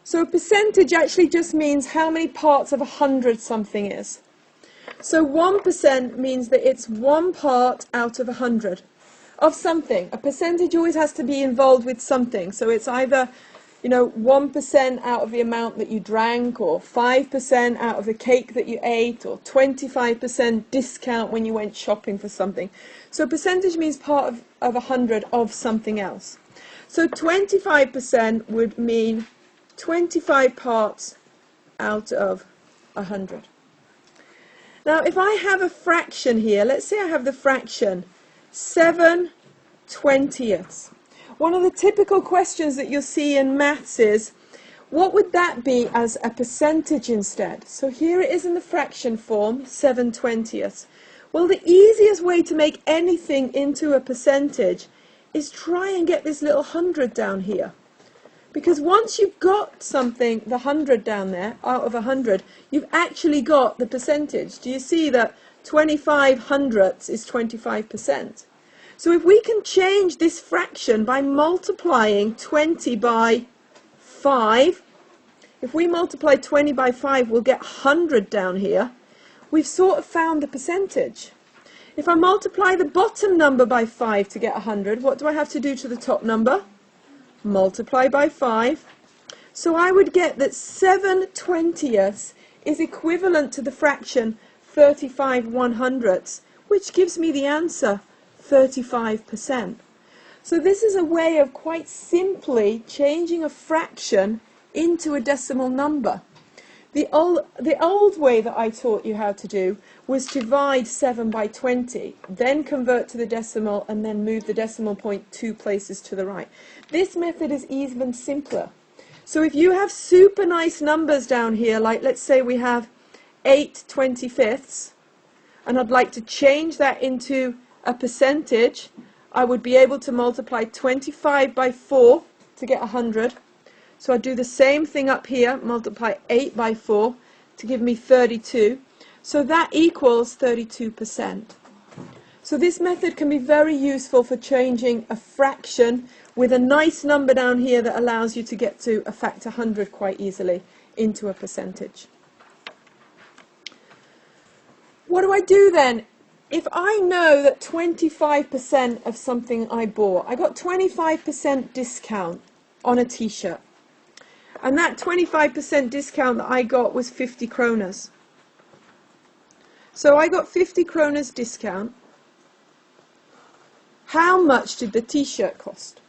So a percentage actually just means how many parts of 100 something is. So 1% means that it's 1 part out of 100 of something. A percentage always has to be involved with something. So it's either, 1% out of the amount that you drank, or 5% out of the cake that you ate, or 25% discount when you went shopping for something. So a percentage means part of 100 of something else. So 25% would mean 25 parts out of 100. Now, if I have a fraction here, let's say I have the fraction 7/20. One of the typical questions that you'll see in maths is, what would that be as a percentage instead? So here it is in the fraction form, 7/20. Well, the easiest way to make anything into a percentage is try and get this little 100 down here. Because once you've got something, the 100 down there, out of 100, you've actually got the percentage. Do you see that 25 hundredths is 25%? So if we can change this fraction by multiplying 20 by 5, if we multiply 20 by 5, we'll get 100 down here. We've sort of found the percentage. If I multiply the bottom number by 5 to get 100, what do I have to do to the top number? Multiply by 5. So I would get that 7/20 is equivalent to the fraction 35 100ths, which gives me the answer 35%. So this is a way of quite simply changing a fraction into a decimal number. The old way that I taught you how to do was divide 7 by 20, then convert to the decimal, and then move the decimal point 2 places to the right. This method is even simpler. So if you have super nice numbers down here, like let's say we have 8/25, and I'd like to change that into a percentage, I would be able to multiply 25 by 4 to get 100. So I do the same thing up here, multiply 8 by 4 to give me 32. So that equals 32%. So this method can be very useful for changing a fraction with a nice number down here that allows you to get to a factor 100 quite easily into a percentage. What do I do then? If I know that 25% of something I bought, I got 25% discount on a t-shirt. And that 25% discount that I got was 50 kroners. So I got 50 kroners discount. How much did the t-shirt cost?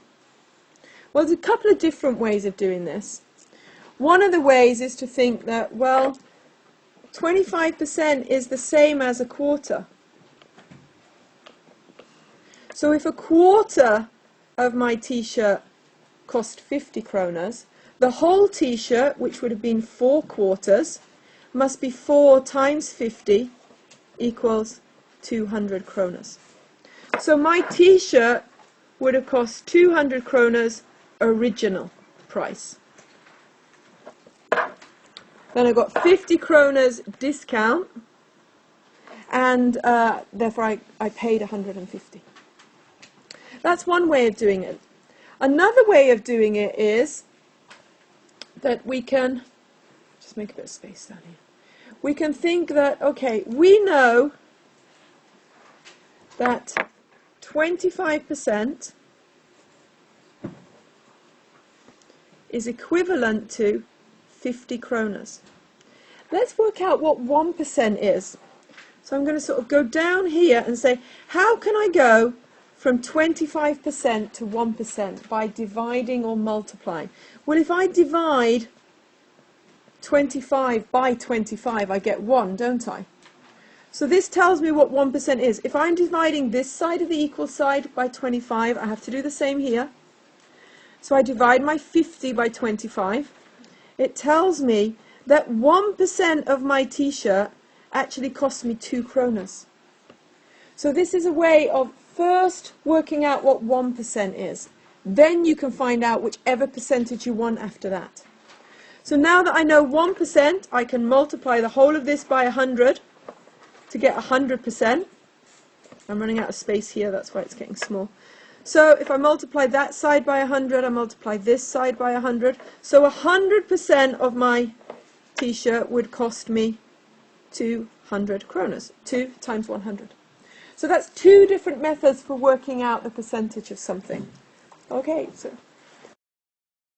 Well, there's a couple of different ways of doing this. One of the ways is to think that, well, 25% is the same as a quarter. So if a quarter of my t-shirt cost 50 kroners, the whole t-shirt, which would have been 4 quarters, must be 4 times 50 equals 200 kroners. So my t-shirt would have cost 200 kroners original price. Then I got 50 kroners discount, and therefore I paid 150. That's one way of doing it. Another way of doing it is that we can, just make a bit of space down here. We can think that, okay, we know that 25% is equivalent to 50 kroners. Let's work out what 1% is. So I'm going to sort of go down here and say, how can I go from 25% to 1% by dividing or multiplying? Well, if I divide 25 by 25, I get 1, don't I? So this tells me what 1% is. If I'm dividing this side of the equal side by 25, I have to do the same here. So I divide my 50 by 25. It tells me that 1% of my t-shirt actually cost me 2 kroners. So this is a way of first working out what 1% is. Then you can find out whichever percentage you want after that. So now that I know 1%, I can multiply the whole of this by 100 to get 100%. I'm running out of space here, that's why it's getting small. So if I multiply that side by 100, I multiply this side by 100. So 100% of my t-shirt would cost me 200 kronas. 2 times 100. So that's two different methods for working out the percentage of something. Okay, so